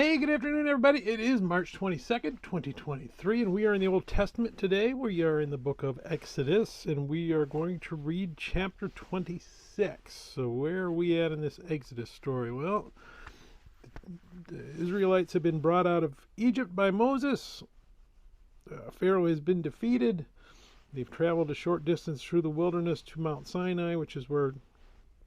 Hey, good afternoon, everybody. It is March 22nd, 2023, and we are in the Old Testament today. We are in the book of Exodus, and we are going to read chapter 26. So where are we at in this Exodus story? Well, the Israelites have been brought out of Egypt by Moses. Pharaoh has been defeated. They've traveled a short distance through the wilderness to Mount Sinai, which is where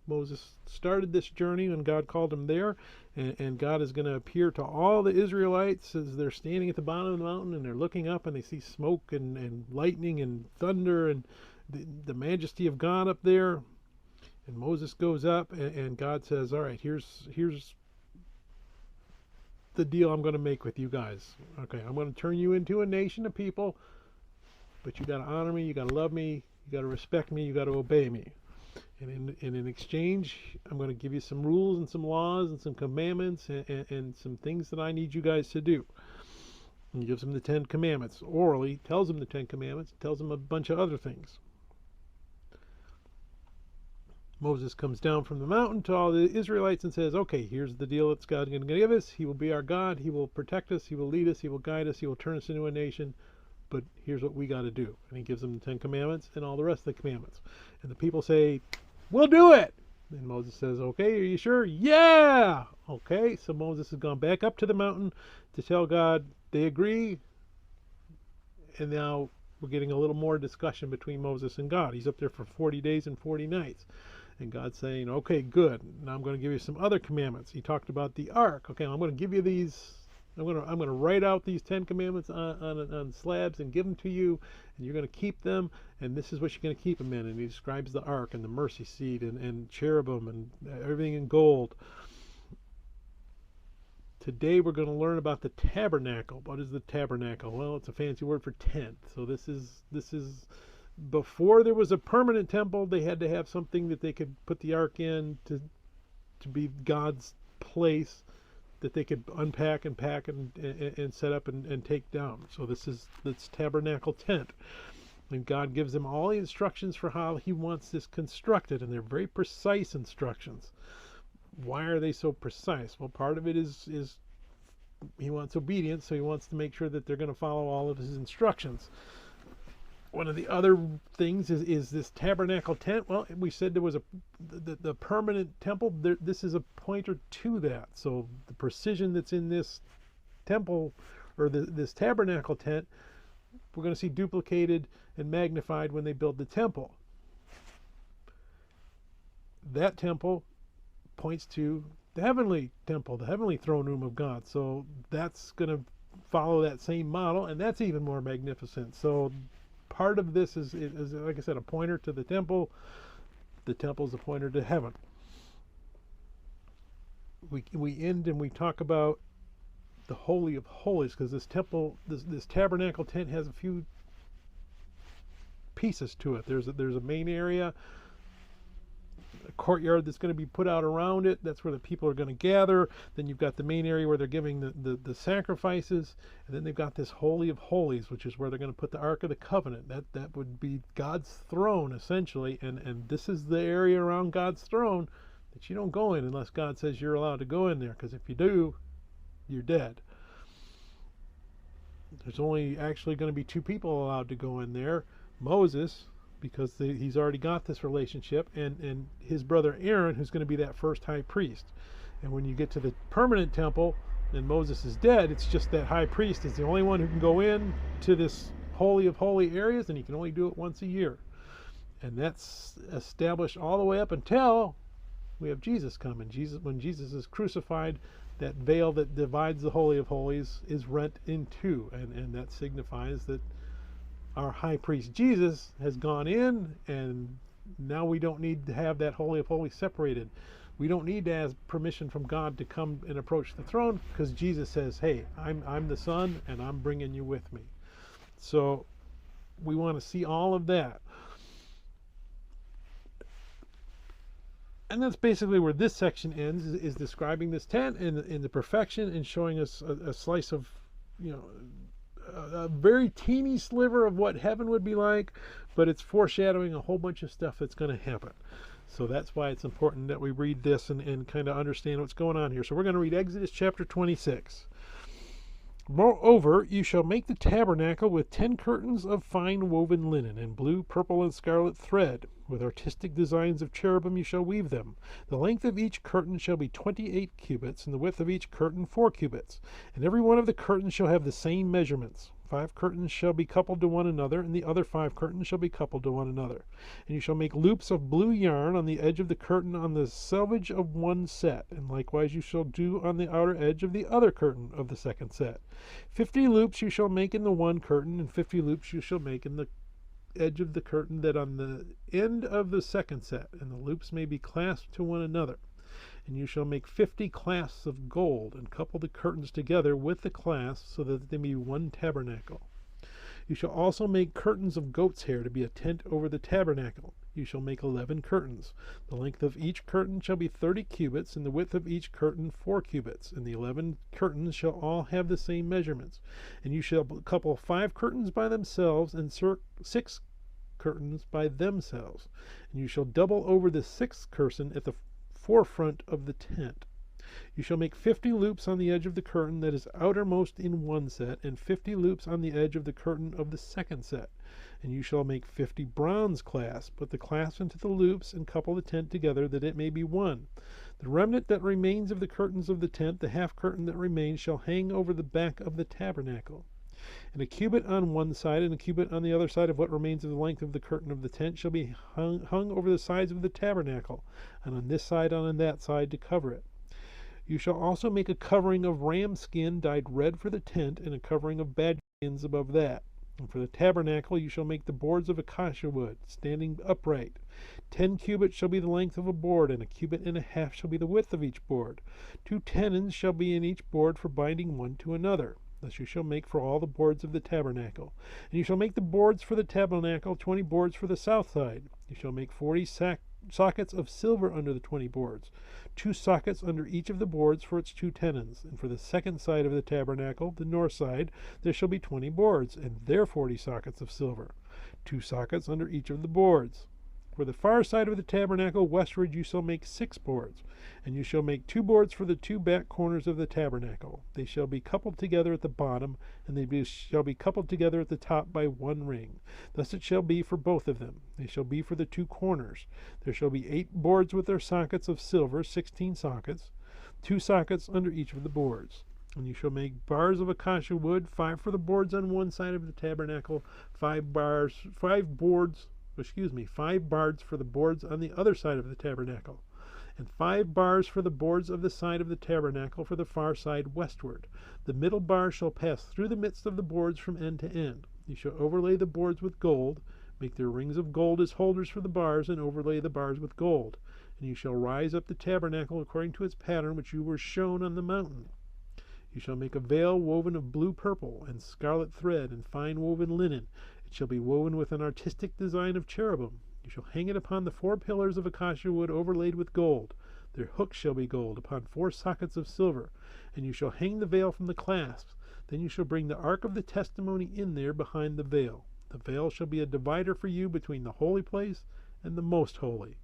Moses started this journey when God called him there, and God is going to appear to all the Israelites as they're standing at the bottom of the mountain and they're looking up and they see smoke and lightning and thunder and the majesty of God up there. And Moses goes up and God says, all right, here's the deal I'm going to make with you guys. Okay, I'm going to turn you into a nation of people, but you got to honor me, you got to love me, you got to respect me, you got to obey me. And in exchange, I'm going to give you some rules and some laws and some commandments and some things that I need you guys to do. And he gives them the 10 Commandments. Orally, tells them the 10 Commandments, tells them a bunch of other things. Moses comes down from the mountain to all the Israelites and says, okay, here's the deal that God's going to give us. He will be our God. He will protect us. He will lead us. He will guide us. He will turn us into a nation. But here's what we got to do. And he gives them the 10 Commandments and all the rest of the commandments. And the people say, we'll do it. And Moses says, okay, are you sure? Yeah. Okay, so Moses has gone back up to the mountain to tell God they agree. And now we're getting a little more discussion between Moses and God. He's up there for 40 days and 40 nights. And God's saying, okay, good. Now I'm going to give you some other commandments. He talked about the ark. Okay, I'm going to give you these. I'm going to write out these 10 commandments on slabs and give them to you, and you're going to keep them, and this is what you're going to keep them in. And he describes the ark and the mercy seat and cherubim and everything in gold. Today we're going to learn about the tabernacle. What is the tabernacle? Well, it's a fancy word for tent. So this is before there was a permanent temple, they had to have something that they could put the ark in to be God's place, that they could unpack and pack and set up and take down. So this tabernacle tent. And God gives them all the instructions for how he wants this constructed, and they're very precise instructions. Why are they so precise? Well, part of it is he wants obedience, so he wants to make sure that they're going to follow all of his instructions. One of the other things is this tabernacle tent. Well, we said there was the permanent temple. This is a pointer to that. So the precision that's in this temple or this tabernacle tent, we're going to see duplicated and magnified when they build the temple. That temple points to the heavenly temple, the heavenly throne room of God. So that's going to follow that same model, and that's even more magnificent. So part of this is, like I said, a pointer to the temple. The temple is a pointer to heaven. We end and we talk about the Holy of Holies, because this temple, this tabernacle tent has a few pieces to it. There's a main area, a courtyard that's going to be put out around it. That's where the people are going to gather. Then you've got the main area where they're giving the sacrifices, and then they've got this Holy of Holies, which is where they're going to put the Ark of the Covenant. That would be God's throne, essentially, and this is the area around God's throne that you don't go in unless God says you're allowed to go in there, because if you do, you're dead. There's only actually going to be 2 people allowed to go in there. Moses, because he's already got this relationship, and his brother Aaron, who's going to be that first high priest. And when you get to the permanent temple and Moses is dead, it's just that high priest is the only one who can go in to this Holy of Holy areas, and he can only do it once a year. And that's established all the way up until we have Jesus come. And when Jesus is crucified, that veil that divides the Holy of Holies is rent in two, and that signifies that our high priest Jesus has gone in, and now we don't need to have that Holy of Holies separated. We don't need to ask permission from God to come and approach the throne, because Jesus says, hey, I'm the Son, and I'm bringing you with me. So we want to see all of that. And that's basically where this section ends, is describing this tent in the perfection, and showing us a slice of, a very teeny sliver of what heaven would be like, but it's foreshadowing a whole bunch of stuff that's going to happen. So that's why it's important that we read this and kind of understand what's going on here. So we're going to read Exodus chapter 26. Moreover, you shall make the tabernacle with 10 curtains of fine woven linen, and blue, purple, and scarlet thread. With artistic designs of cherubim you shall weave them. The length of each curtain shall be 28 cubits, and the width of each curtain 4 cubits. And every one of the curtains shall have the same measurements. 5 curtains shall be coupled to one another, and the other 5 curtains shall be coupled to one another. And you shall make loops of blue yarn on the edge of the curtain on the selvage of one set, and likewise you shall do on the outer edge of the other curtain of the second set. 50 loops you shall make in the one curtain, and 50 loops you shall make in the edge of the curtain that on the end of the second set, and the loops may be clasped to one another. And you shall make 50 clasps of gold, and couple the curtains together with the clasps, so that they may be one tabernacle. You shall also make curtains of goat's hair to be a tent over the tabernacle. You shall make 11 curtains. The length of each curtain shall be 30 cubits, and the width of each curtain 4 cubits. And the 11 curtains shall all have the same measurements. And you shall couple 5 curtains by themselves, and 6 curtains by themselves. And you shall double over the 6th curtain at the forefront of the tent. You shall make 50 loops on the edge of the curtain that is outermost in one set, and 50 loops on the edge of the curtain of the second set. And you shall make 50 bronze clasps, put the clasps into the loops, and couple the tent together, that it may be one. The remnant that remains of the curtains of the tent, the half curtain that remains, shall hang over the back of the tabernacle. And a cubit on one side and a cubit on the other side of what remains of the length of the curtain of the tent shall be hung over the sides of the tabernacle, and on this side and on that side to cover it. You shall also make a covering of ram skin dyed red for the tent, and a covering of badger skins above that. And for the tabernacle you shall make the boards of acacia wood, standing upright. 10 cubits shall be the length of a board, and a cubit and a half shall be the width of each board. 2 tenons shall be in each board for binding one to another. Thus you shall make for all the boards of the tabernacle. And you shall make the boards for the tabernacle, 20 boards for the south side. You shall make 40 sockets of silver under the 20 boards, 2 sockets under each of the boards for its 2 tenons. And for the second side of the tabernacle, the north side, there shall be 20 boards, and their 40 sockets of silver, 2 sockets under each of the boards. For the far side of the tabernacle westward you shall make 6 boards, and you shall make 2 boards for the 2 back corners of the tabernacle. They shall be coupled together at the bottom, and they shall be coupled together at the top by 1 ring. Thus it shall be for both of them. They shall be for the 2 corners. There shall be 8 boards with their sockets of silver, 16 sockets, 2 sockets under each of the boards. And you shall make bars of acacia wood, 5 for the boards on one side of the tabernacle, 5 bars for the boards on the other side of the tabernacle, and 5 bars for the boards of the side of the tabernacle for the far side westward. The middle bar shall pass through the midst of the boards from end to end. You shall overlay the boards with gold, make their rings of gold as holders for the bars, and overlay the bars with gold. And you shall rise up the tabernacle according to its pattern which you were shown on the mountain. You shall make a veil woven of blue, purple, and scarlet thread, and fine woven linen. It shall be woven with an artistic design of cherubim. You shall hang it upon the 4 pillars of acacia wood overlaid with gold. Their hooks shall be gold, upon 4 sockets of silver. And you shall hang the veil from the clasps. Then you shall bring the ark of the testimony in there behind the veil. The veil shall be a divider for you between the holy place and the most holy.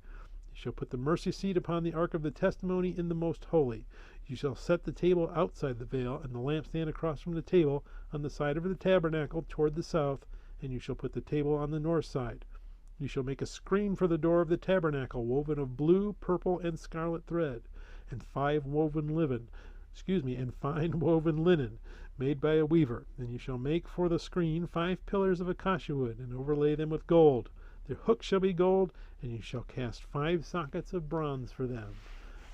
You shall put the mercy seat upon the ark of the testimony in the most holy. You shall set the table outside the veil, and the lampstand across from the table on the side of the tabernacle toward the south, and you shall put the table on the north side. You shall make a screen for the door of the tabernacle, woven of blue, purple, and scarlet thread, and fine woven linen, made by a weaver. And you shall make for the screen 5 pillars of acacia wood, and overlay them with gold. Their hooks shall be gold, and you shall cast 5 sockets of bronze for them.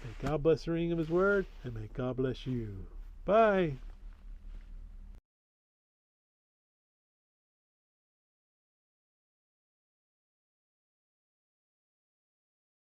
May God bless the reading of His Word, and may God bless you. Bye.